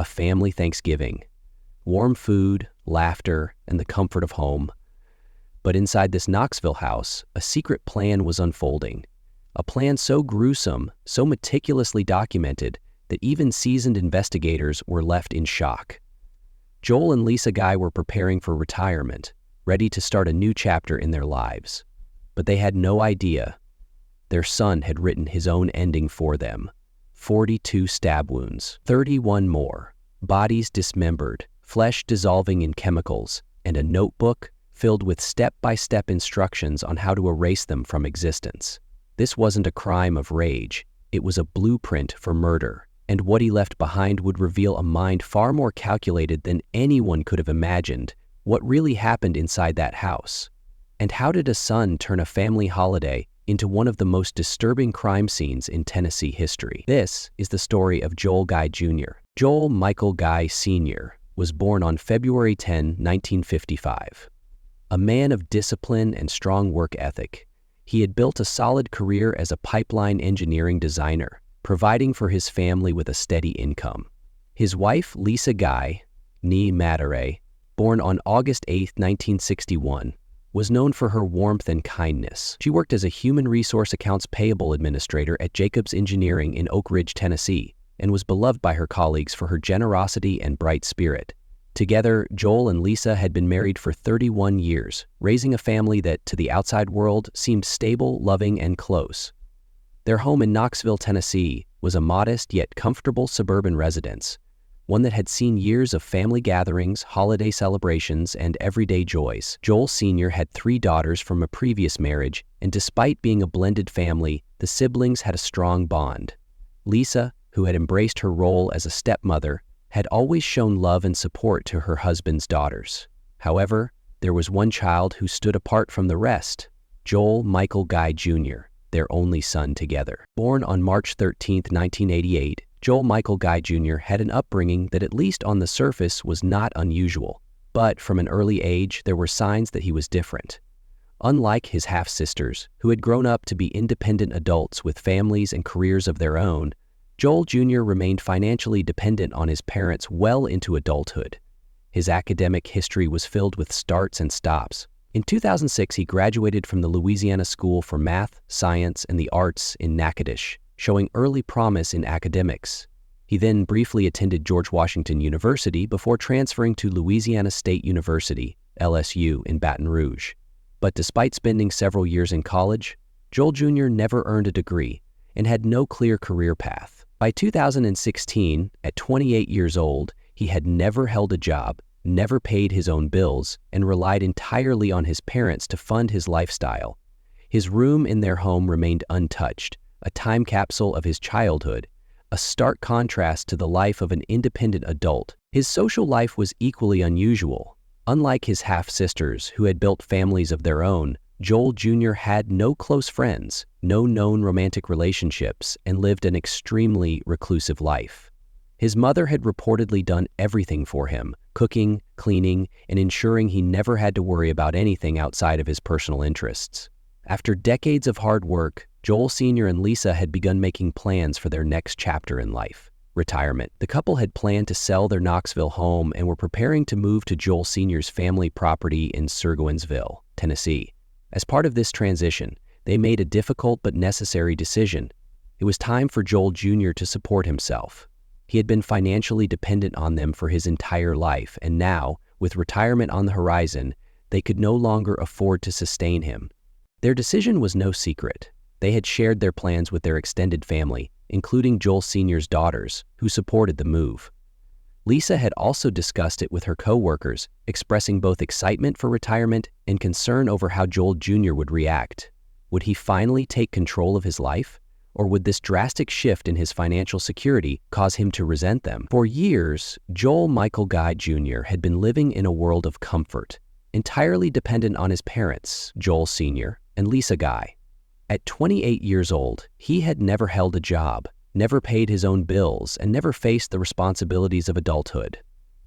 family Thanksgiving. Warm food, laughter, and the comfort of home. But inside this Knoxville house, a secret plan was unfolding. A plan so gruesome, so meticulously documented, that even seasoned investigators were left in shock. Joel and Lisa Guy were preparing for retirement, ready to start a new chapter in their lives. But they had no idea. Their son had written his own ending for them. 42 stab wounds, 31 more, bodies dismembered, flesh dissolving in chemicals, and a notebook filled with step-by-step instructions on how to erase them from existence. This wasn't a crime of rage, it was a blueprint for murder, and what he left behind would reveal a mind far more calculated than anyone could have imagined. What really happened inside that house? And how did a son turn a family holiday into one of the most disturbing crime scenes in Tennessee history? This is the story of Joel Guy Jr. Joel Michael Guy Sr. was born on February 10, 1955. A man of discipline and strong work ethic, he had built a solid career as a pipeline engineering designer, providing for his family with a steady income. His wife, Lisa Guy, née Massacre, born on August 8, 1961, was known for her warmth and kindness. She worked as a human resource accounts payable administrator at Jacobs Engineering in Oak Ridge, Tennessee, and was beloved by her colleagues for her generosity and bright spirit. Together, Joel and Lisa had been married for 31 years, raising a family that, to the outside world, seemed stable, loving, and close. Their home in Knoxville, Tennessee, was a modest yet comfortable suburban residence, one that had seen years of family gatherings, holiday celebrations, and everyday joys. Joel Sr. had 3 daughters from a previous marriage, and despite being a blended family, the siblings had a strong bond. Lisa, who had embraced her role as a stepmother, had always shown love and support to her husband's daughters. However, there was one child who stood apart from the rest, Joel Michael Guy Jr., their only son together. Born on March 13, 1988, Joel Michael Guy Jr. had an upbringing that, at least on the surface, was not unusual. But from an early age, there were signs that he was different. Unlike his half-sisters, who had grown up to be independent adults with families and careers of their own, Joel Jr. remained financially dependent on his parents well into adulthood. His academic history was filled with starts and stops. In 2006, he graduated from the Louisiana School for Math, Science, and the Arts in Natchitoches, showing early promise in academics. He then briefly attended George Washington University before transferring to Louisiana State University, LSU, in Baton Rouge. But despite spending several years in college, Joel Jr. never earned a degree and had no clear career path. By 2016, at 28 years old, he had never held a job, never paid his own bills, and relied entirely on his parents to fund his lifestyle. His room in their home remained untouched, a time capsule of his childhood, a stark contrast to the life of an independent adult. His social life was equally unusual. Unlike his half-sisters, who had built families of their own, Joel Jr. had no close friends, no known romantic relationships, and lived an extremely reclusive life. His mother had reportedly done everything for him, cooking, cleaning, and ensuring he never had to worry about anything outside of his personal interests. After decades of hard work, Joel Sr. and Lisa had begun making plans for their next chapter in life, retirement. The couple had planned to sell their Knoxville home and were preparing to move to Joel Sr.'s family property in Sirgoinsville, Tennessee. As part of this transition, they made a difficult but necessary decision. It was time for Joel Jr. to support himself. He had been financially dependent on them for his entire life, and now, with retirement on the horizon, they could no longer afford to sustain him. Their decision was no secret. They had shared their plans with their extended family, including Joel Sr.'s daughters, who supported the move. Lisa had also discussed it with her co-workers, expressing both excitement for retirement and concern over how Joel Jr. would react. Would he finally take control of his life? Or would this drastic shift in his financial security cause him to resent them? For years, Joel Michael Guy Jr. had been living in a world of comfort, entirely dependent on his parents, Joel Sr. and Lisa Guy. At 28 years old, he had never held a job, never paid his own bills, and never faced the responsibilities of adulthood.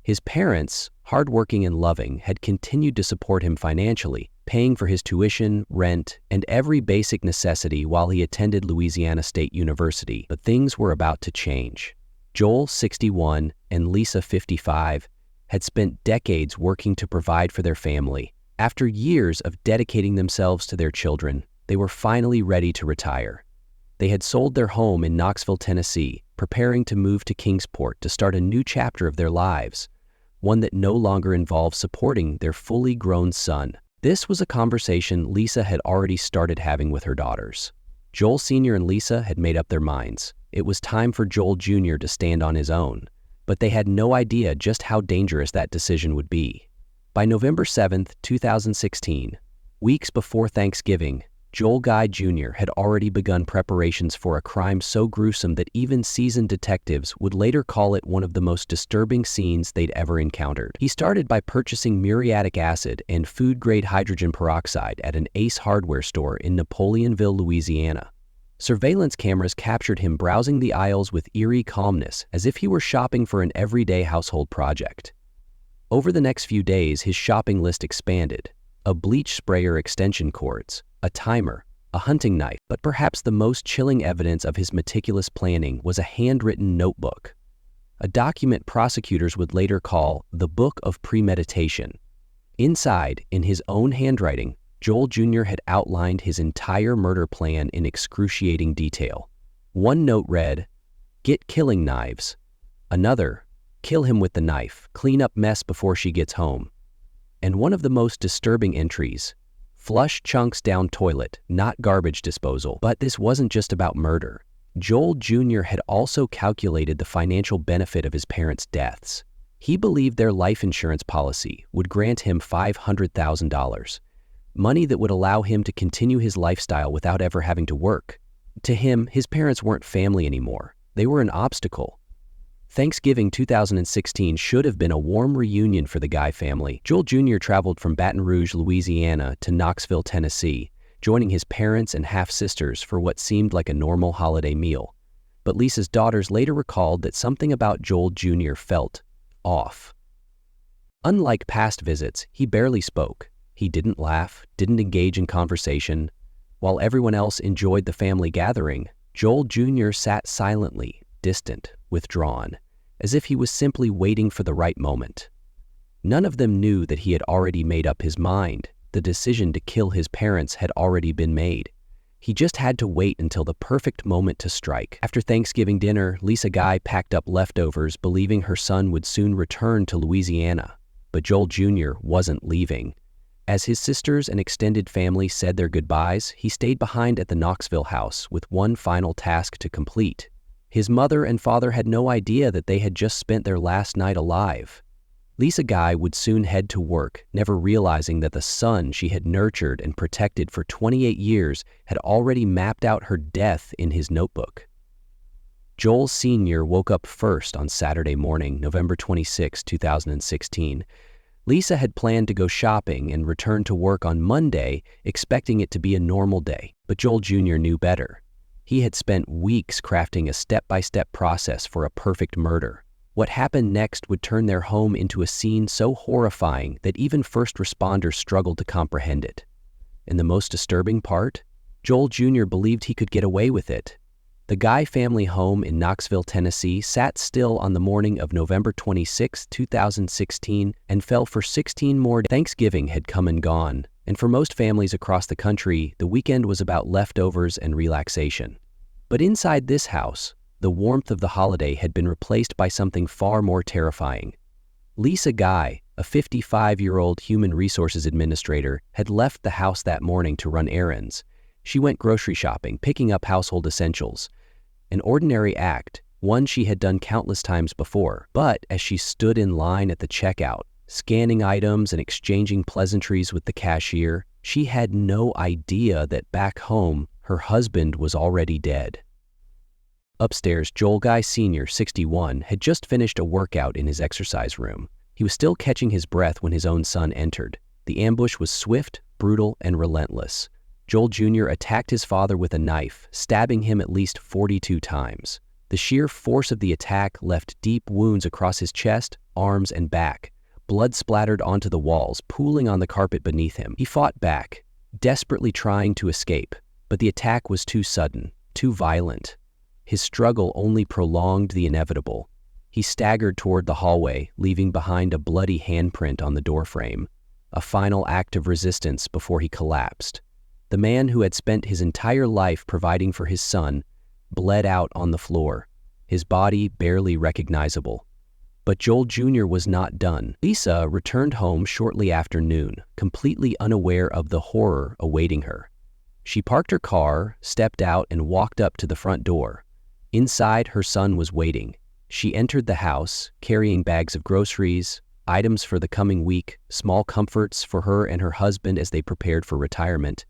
His parents, hardworking and loving, had continued to support him financially, paying for his tuition, rent, and every basic necessity while he attended Louisiana State University. But things were about to change. Joel, 61, and Lisa, 55, had spent decades working to provide for their family. After years of dedicating themselves to their children, they were finally ready to retire. They had sold their home in Knoxville, Tennessee, preparing to move to Kingsport to start a new chapter of their lives, one that no longer involved supporting their fully grown son. This was a conversation Lisa had already started having with her daughters. Joel Sr. and Lisa had made up their minds. It was time for Joel Jr. to stand on his own, but they had no idea just how dangerous that decision would be. By November 7, 2016, weeks before Thanksgiving, Joel Guy Jr. had already begun preparations for a crime so gruesome that even seasoned detectives would later call it one of the most disturbing scenes they'd ever encountered. He started by purchasing muriatic acid and food-grade hydrogen peroxide at an Ace hardware store in Napoleonville, Louisiana. Surveillance cameras captured him browsing the aisles with eerie calmness, as if he were shopping for an everyday household project. Over the next few days, his shopping list expanded: a bleach sprayer, extension cords, a timer, a hunting knife, but perhaps the most chilling evidence of his meticulous planning was a handwritten notebook, a document prosecutors would later call the Book of Premeditation. Inside, in his own handwriting, Joel Jr. had outlined his entire murder plan in excruciating detail. One note read, "Get killing knives." Another, "Kill him with the knife, clean up mess before she gets home." And one of the most disturbing entries, "Flush chunks down toilet, not garbage disposal." But this wasn't just about murder. Joel Jr. had also calculated the financial benefit of his parents' deaths. He believed their life insurance policy would grant him $500,000, money that would allow him to continue his lifestyle without ever having to work. To him, his parents weren't family anymore. They were an obstacle. Thanksgiving 2016 should have been a warm reunion for the Guy family. Joel Jr. traveled from Baton Rouge, Louisiana to Knoxville, Tennessee, joining his parents and half-sisters for what seemed like a normal holiday meal. But Lisa's daughters later recalled that something about Joel Jr. felt off. Unlike past visits, he barely spoke. He didn't laugh, didn't engage in conversation. While everyone else enjoyed the family gathering, Joel Jr. sat silently, distant, withdrawn, as if he was simply waiting for the right moment. None of them knew that he had already made up his mind. The decision to kill his parents had already been made. He just had to wait until the perfect moment to strike. After Thanksgiving dinner, Lisa Guy packed up leftovers, believing her son would soon return to Louisiana. But Joel Jr. wasn't leaving. As his sisters and extended family said their goodbyes, he stayed behind at the Knoxville house with one final task to complete. His mother and father had no idea that they had just spent their last night alive. Lisa Guy would soon head to work, never realizing that the son she had nurtured and protected for 28 years had already mapped out her death in his notebook. Joel Sr. woke up first on Saturday morning, November 26, 2016. Lisa had planned to go shopping and return to work on Monday, expecting it to be a normal day. But Joel Jr. knew better. He had spent weeks crafting a step-by-step process for a perfect murder. What happened next would turn their home into a scene so horrifying that even first responders struggled to comprehend it. And the most disturbing part? Joel Jr. believed he could get away with it. The Guy family home in Knoxville, Tennessee sat still on the morning of November 26, 2016, and fell for 16 more days. Thanksgiving had come and gone, and for most families across the country, the weekend was about leftovers and relaxation. But inside this house, the warmth of the holiday had been replaced by something far more terrifying. Lisa Guy, a 55-year-old human resources administrator, had left the house that morning to run errands. She went grocery shopping, picking up household essentials. An ordinary act, one she had done countless times before. But as she stood in line at the checkout, scanning items and exchanging pleasantries with the cashier, she had no idea that back home, her husband was already dead. Upstairs, Joel Guy Sr., 61, had just finished a workout in his exercise room. He was still catching his breath when his own son entered. The ambush was swift, brutal, and relentless. Joel Jr. attacked his father with a knife, stabbing him at least 42 times. The sheer force of the attack left deep wounds across his chest, arms, and back. Blood splattered onto the walls, pooling on the carpet beneath him. He fought back, desperately trying to escape, but the attack was too sudden, too violent. His struggle only prolonged the inevitable. He staggered toward the hallway, leaving behind a bloody handprint on the doorframe, a final act of resistance before he collapsed. The man who had spent his entire life providing for his son bled out on the floor, his body barely recognizable. But Joel Jr. was not done. Lisa returned home shortly after noon, completely unaware of the horror awaiting her. She parked her car, stepped out, and walked up to the front door. Inside, her son was waiting. She entered the house, carrying bags of groceries, items for the coming week, small comforts for her and her husband as they prepared for retirement.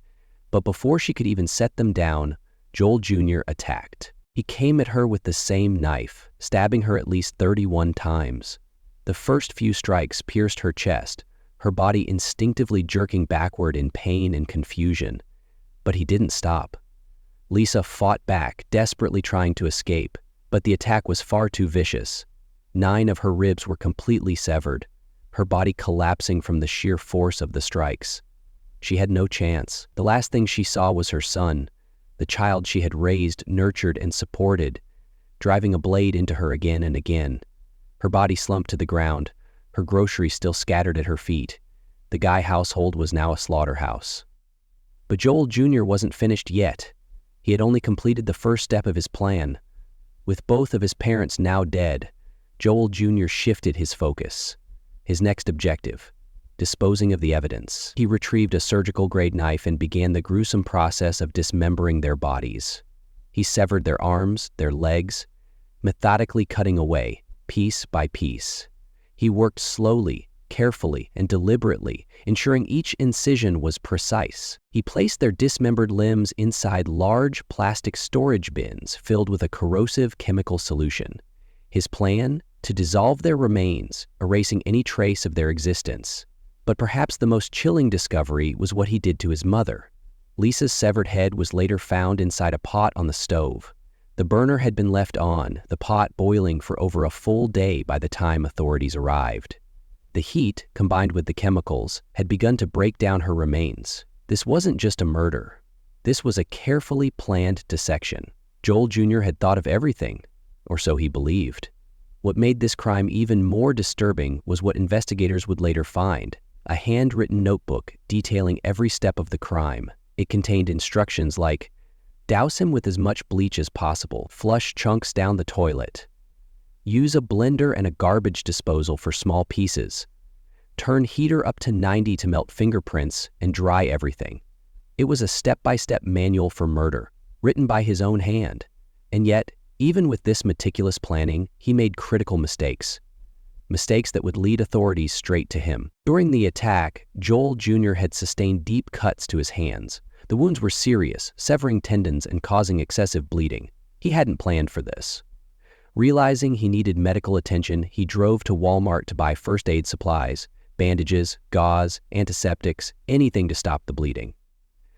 But before she could even set them down, Joel Jr. attacked. He came at her with the same knife, stabbing her at least 31 times. The first few strikes pierced her chest, her body instinctively jerking backward in pain and confusion. But he didn't stop. Lisa fought back, desperately trying to escape, but the attack was far too vicious. 9 of her ribs were completely severed, her body collapsing from the sheer force of the strikes. She had no chance. The last thing she saw was her son, the child she had raised, nurtured, and supported, driving a blade into her again and again. Her body slumped to the ground, her groceries still scattered at her feet. The Guy household was now a slaughterhouse. But Joel Jr. wasn't finished yet. He had only completed the first step of his plan. With both of his parents now dead, Joel Jr. shifted his focus. His next objective: disposing of the evidence. He retrieved a surgical-grade knife and began the gruesome process of dismembering their bodies. He severed their arms, their legs, methodically cutting away, piece by piece. He worked slowly, carefully, and deliberately, ensuring each incision was precise. He placed their dismembered limbs inside large plastic storage bins filled with a corrosive chemical solution. His plan? To dissolve their remains, erasing any trace of their existence. But perhaps the most chilling discovery was what he did to his mother. Lisa's severed head was later found inside a pot on the stove. The burner had been left on, the pot boiling for over a full day by the time authorities arrived. The heat, combined with the chemicals, had begun to break down her remains. This wasn't just a murder. This was a carefully planned dissection. Joel Jr. had thought of everything, or so he believed. What made this crime even more disturbing was what investigators would later find: a handwritten notebook detailing every step of the crime. It contained instructions like, douse him with as much bleach as possible, flush chunks down the toilet, use a blender and a garbage disposal for small pieces, turn heater up to 90 to melt fingerprints, and dry everything. It was a step-by-step manual for murder, written by his own hand. And yet, even with this meticulous planning, he made critical mistakes. Mistakes that would lead authorities straight to him. During the attack, Joel Jr. had sustained deep cuts to his hands. The wounds were serious, severing tendons and causing excessive bleeding. He hadn't planned for this. Realizing he needed medical attention, he drove to Walmart to buy first aid supplies, bandages, gauze, antiseptics, anything to stop the bleeding.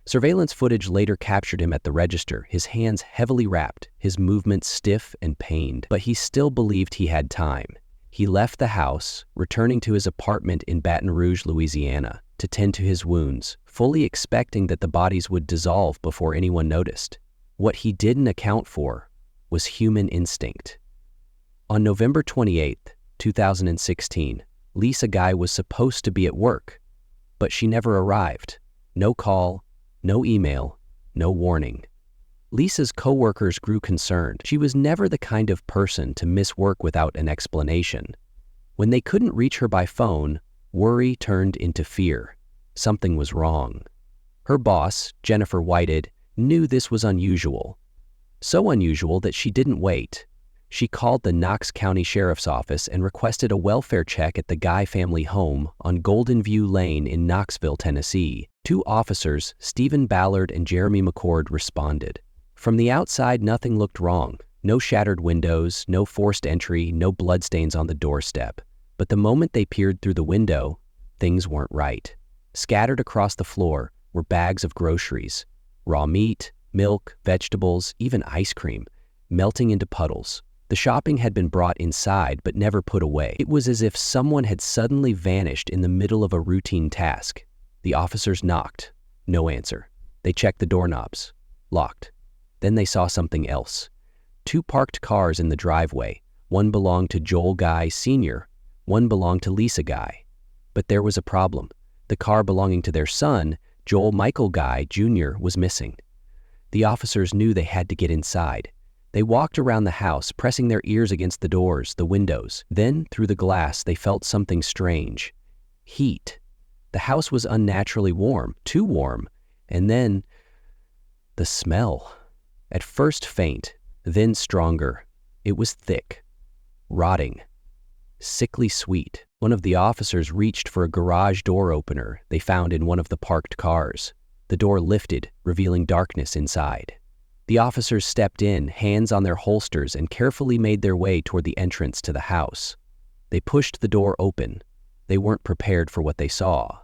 Surveillance footage later captured him at the register, his hands heavily wrapped, his movements stiff and pained. But he still believed he had time. He left the house, returning to his apartment in Baton Rouge, Louisiana, to tend to his wounds, fully expecting that the bodies would dissolve before anyone noticed. What he didn't account for was human instinct. On November 28, 2016, Lisa Guy was supposed to be at work, but she never arrived. No call, no email, no warning. Lisa's coworkers grew concerned. She was never the kind of person to miss work without an explanation. When they couldn't reach her by phone, worry turned into fear. Something was wrong. Her boss, Jennifer Whited, knew this was unusual. So unusual that she didn't wait. She called the Knox County Sheriff's Office and requested a welfare check at the Guy family home on Golden View Lane in Knoxville, Tennessee. 2 officers, Stephen Ballard and Jeremy McCord, responded. From the outside, nothing looked wrong. No shattered windows, no forced entry, no bloodstains on the doorstep. But the moment they peered through the window, things weren't right. Scattered across the floor were bags of groceries, raw meat, milk, vegetables, even ice cream, melting into puddles. The shopping had been brought inside but never put away. It was as if someone had suddenly vanished in the middle of a routine task. The officers knocked. No answer. They checked the doorknobs. Locked. Then they saw something else. 2 parked cars in the driveway. One belonged to Joel Guy Sr., one belonged to Lisa Guy. But there was a problem. The car belonging to their son, Joel Michael Guy Jr., was missing. The officers knew they had to get inside. They walked around the house, pressing their ears against the doors, the windows. Then, through the glass, they felt something strange. Heat. The house was unnaturally warm, too warm. And then, the smell. At first faint, then stronger. It was thick, rotting, sickly sweet. One of the officers reached for a garage door opener they found in one of the parked cars. The door lifted, revealing darkness inside. The officers stepped in, hands on their holsters, and carefully made their way toward the entrance to the house. They pushed the door open. They weren't prepared for what they saw.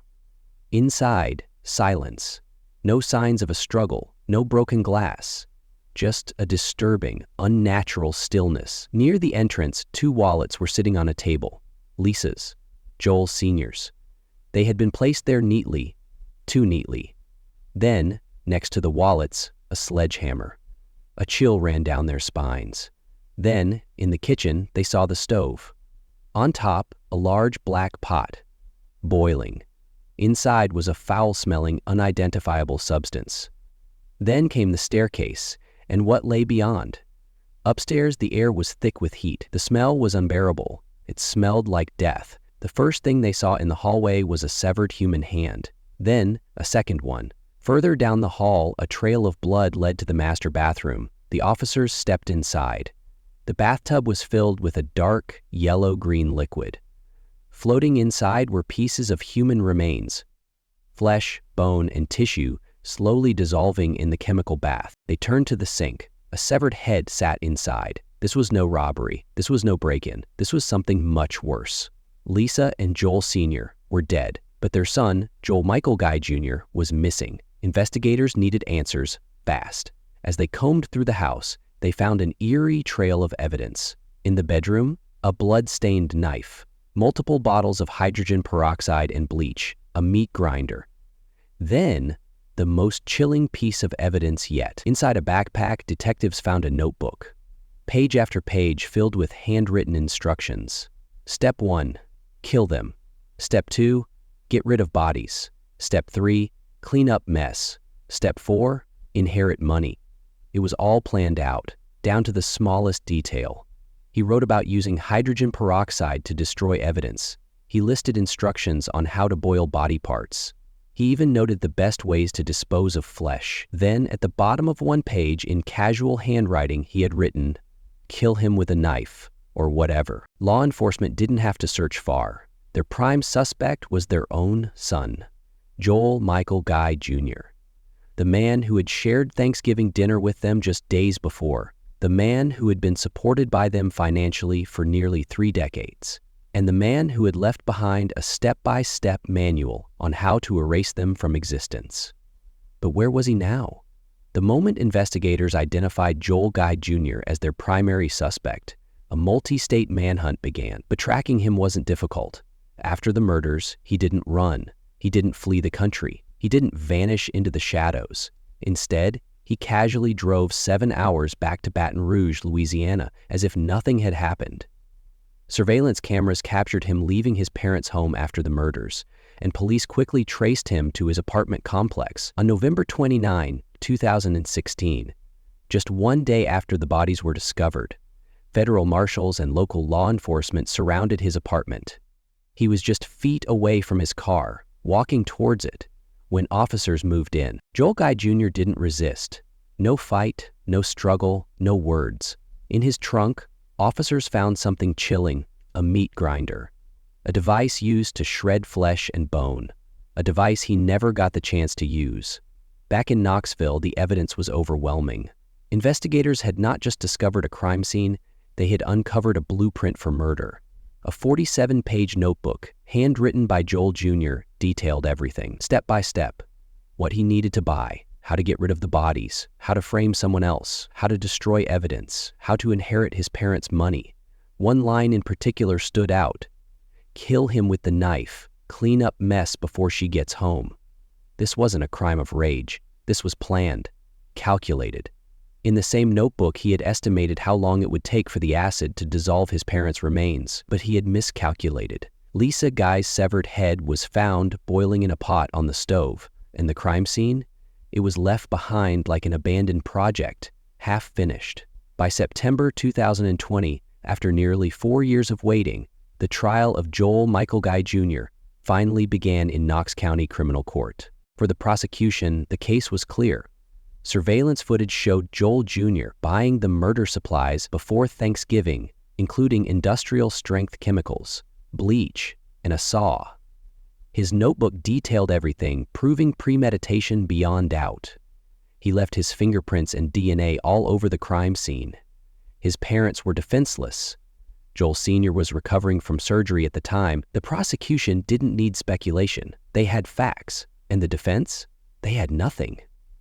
Inside, silence. No signs of a struggle, no broken glass. Just a disturbing, unnatural stillness. Near the entrance, 2 wallets were sitting on a table. Lisa's, Joel Sr.'s. They had been placed there neatly, too neatly. Then, next to the wallets, a sledgehammer. A chill ran down their spines. Then, in the kitchen, they saw the stove. On top, a large black pot, boiling. Inside was a foul-smelling, unidentifiable substance. Then came the staircase, and what lay beyond. Upstairs, the air was thick with heat. The smell was unbearable. It smelled like death. The first thing they saw in the hallway was a severed human hand. Then, a second one. Further down the hall, a trail of blood led to the master bathroom. The officers stepped inside. The bathtub was filled with a dark, yellow-green liquid. Floating inside were pieces of human remains. Flesh, bone, and tissue slowly dissolving in the chemical bath. They turned to the sink. A severed head sat inside. This was no robbery. This was no break-in. This was something much worse. Lisa and Joel Sr. were dead, but their son, Joel Michael Guy Jr., was missing. Investigators needed answers fast. As they combed through the house, they found an eerie trail of evidence. In the bedroom, a blood-stained knife, multiple bottles of hydrogen peroxide and bleach, a meat grinder. Then, the most chilling piece of evidence yet. Inside a backpack, detectives found a notebook. Page after page filled with handwritten instructions. Step 1, kill them. Step 2, get rid of bodies. Step 3, clean up mess. Step 4, inherit money. It was all planned out, down to the smallest detail. He wrote about using hydrogen peroxide to destroy evidence. He listed instructions on how to boil body parts. He even noted the best ways to dispose of flesh. Then, at the bottom of one page, in casual handwriting, he had written, "Kill him with a knife," or whatever. Law enforcement didn't have to search far. Their prime suspect was their own son, Joel Michael Guy Jr., the man who had shared Thanksgiving dinner with them just days before, the man who had been supported by them financially for nearly 3 decades, and the man who had left behind a step-by-step manual on how to erase them from existence. But where was he now? The moment investigators identified Joel Guy Jr. as their primary suspect, a multi-state manhunt began. But tracking him wasn't difficult. After the murders, he didn't run. He didn't flee the country. He didn't vanish into the shadows. Instead, he casually drove 7 hours back to Baton Rouge, Louisiana, as if nothing had happened. Surveillance cameras captured him leaving his parents' home after the murders, and police quickly traced him to his apartment complex. On November 29, 2016, just 1 day after the bodies were discovered, federal marshals and local law enforcement surrounded his apartment. He was just feet away from his car, walking towards it, when officers moved in. Joel Guy Jr. didn't resist. No fight, no struggle, no words. In his trunk, officers found something chilling, a meat grinder, a device used to shred flesh and bone, a device he never got the chance to use. Back in Knoxville, the evidence was overwhelming. Investigators had not just discovered a crime scene, they had uncovered a blueprint for murder. A 47-page notebook, handwritten by Joel Jr., detailed everything, step by step. What he needed to buy, how to get rid of the bodies, how to frame someone else, how to destroy evidence, how to inherit his parents' money. One line in particular stood out. Kill him with the knife, clean up mess before she gets home. This wasn't a crime of rage. This was planned, calculated. In the same notebook, he had estimated how long it would take for the acid to dissolve his parents' remains, but he had miscalculated. Lisa Guy's severed head was found boiling in a pot on the stove, and the crime scene? It was left behind like an abandoned project, half finished. By September 2020, after nearly 4 years of waiting, the trial of Joel Michael Guy Jr. finally began in Knox County Criminal Court. For the prosecution, the case was clear. Surveillance footage showed Joel Jr. buying the murder supplies before Thanksgiving, including industrial-strength chemicals, bleach, and a saw. His notebook detailed everything, proving premeditation beyond doubt. He left his fingerprints and DNA all over the crime scene. His parents were defenseless. Joel Sr. was recovering from surgery at the time. The prosecution didn't need speculation. They had facts. And the defense? They had nothing.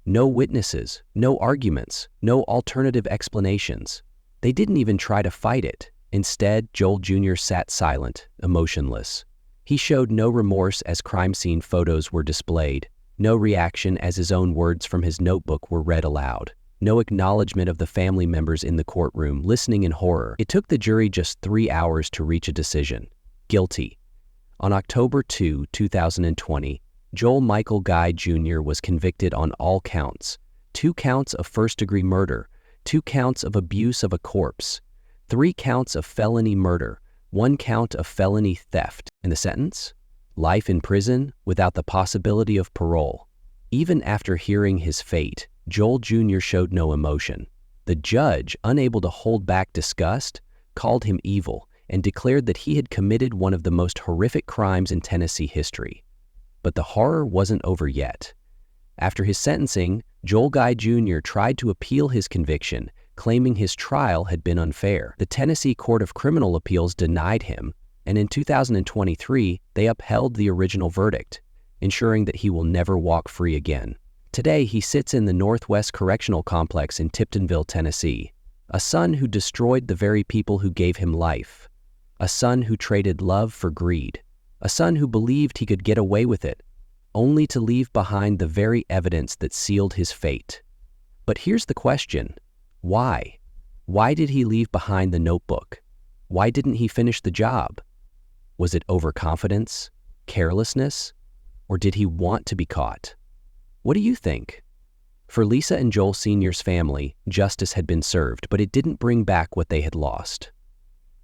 No witnesses, no arguments, no alternative explanations. They didn't even try to fight it. Instead, Joel Jr. sat silent, emotionless. He showed no remorse as crime scene photos were displayed, no reaction as his own words from his notebook were read aloud, no acknowledgement of the family members in the courtroom listening in horror. It took the jury just 3 hours to reach a decision. Guilty. On October 2, 2020, Joel Michael Guy Jr. was convicted on all counts: 2 counts of first-degree murder, 2 counts of abuse of a corpse, 3 counts of felony murder, 1 count of felony theft. And the sentence? Life in prison without the possibility of parole. Even after hearing his fate, Joel Jr. showed no emotion. The judge, unable to hold back disgust, called him evil and declared that he had committed one of the most horrific crimes in Tennessee history. But the horror wasn't over yet. After his sentencing, Joel Guy Jr. tried to appeal his conviction, claiming his trial had been unfair. The Tennessee Court of Criminal Appeals denied him, and in 2023, they upheld the original verdict, ensuring that he will never walk free again. Today, he sits in the Northwest Correctional Complex in Tiptonville, Tennessee, a son who destroyed the very people who gave him life, a son who traded love for greed, a son who believed he could get away with it, only to leave behind the very evidence that sealed his fate. But here's the question: why? Why did he leave behind the notebook? Why didn't he finish the job? Was it overconfidence, carelessness, or did he want to be caught? What do you think? For Lisa and Joel Sr.'s family, justice had been served, but it didn't bring back what they had lost.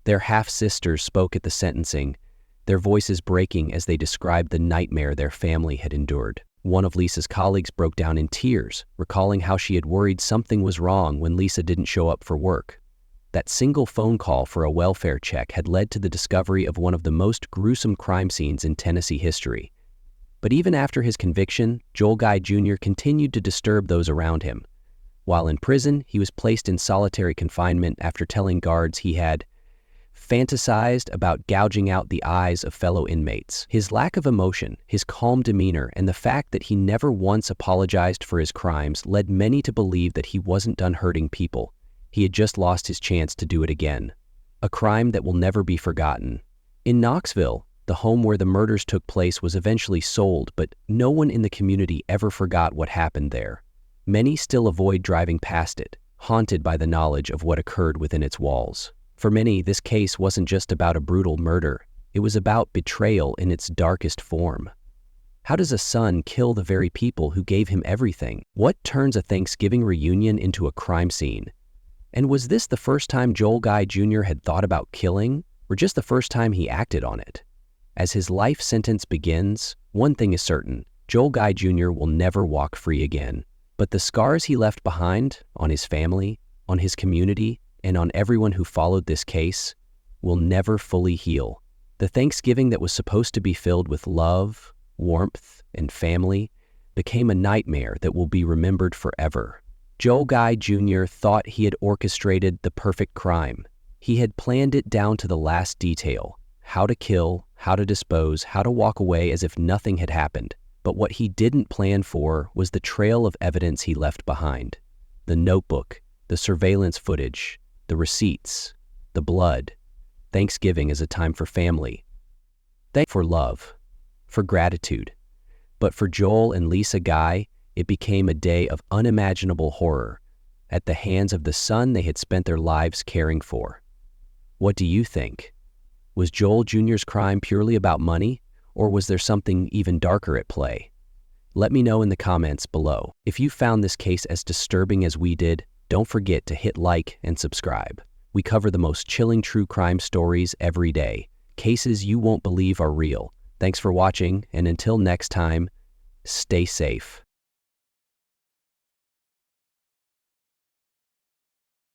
Their half-sisters spoke at the sentencing, their voices breaking as they described the nightmare their family had endured. One of Lisa's colleagues broke down in tears, recalling how she had worried something was wrong when Lisa didn't show up for work. That single phone call for a welfare check had led to the discovery of one of the most gruesome crime scenes in Tennessee history. But even after his conviction, Joel Guy Jr. continued to disturb those around him. While in prison, he was placed in solitary confinement after telling guards he had fantasized about gouging out the eyes of fellow inmates. His lack of emotion, his calm demeanor, and the fact that he never once apologized for his crimes led many to believe that he wasn't done hurting people. He had just lost his chance to do it again. A crime that will never be forgotten. In Knoxville, the home where the murders took place was eventually sold, but no one in the community ever forgot what happened there. Many still avoid driving past it, haunted by the knowledge of what occurred within its walls. For many, this case wasn't just about a brutal murder. It was about betrayal in its darkest form. How does a son kill the very people who gave him everything? What turns a Thanksgiving reunion into a crime scene? And was this the first time Joel Guy Jr. had thought about killing, or just the first time he acted on it? As his life sentence begins, one thing is certain: Joel Guy Jr. will never walk free again. But the scars he left behind, on his family, on his community, and on everyone who followed this case, will never fully heal. The Thanksgiving that was supposed to be filled with love, warmth, and family became a nightmare that will be remembered forever. Joel Guy Jr. thought he had orchestrated the perfect crime. He had planned it down to the last detail: how to kill, how to dispose, how to walk away as if nothing had happened. But what he didn't plan for was the trail of evidence he left behind. The notebook, the surveillance footage, the receipts, the blood. Thanksgiving is a time for family. For love, for gratitude. But for Joel and Lisa Guy, it became a day of unimaginable horror, at the hands of the son they had spent their lives caring for. What do you think? Was Joel Jr.'s crime purely about money, or was there something even darker at play? Let me know in the comments below. If you found this case as disturbing as we did, don't forget to hit like and subscribe. We cover the most chilling true crime stories every day. Cases you won't believe are real. Thanks for watching, and until next time, stay safe.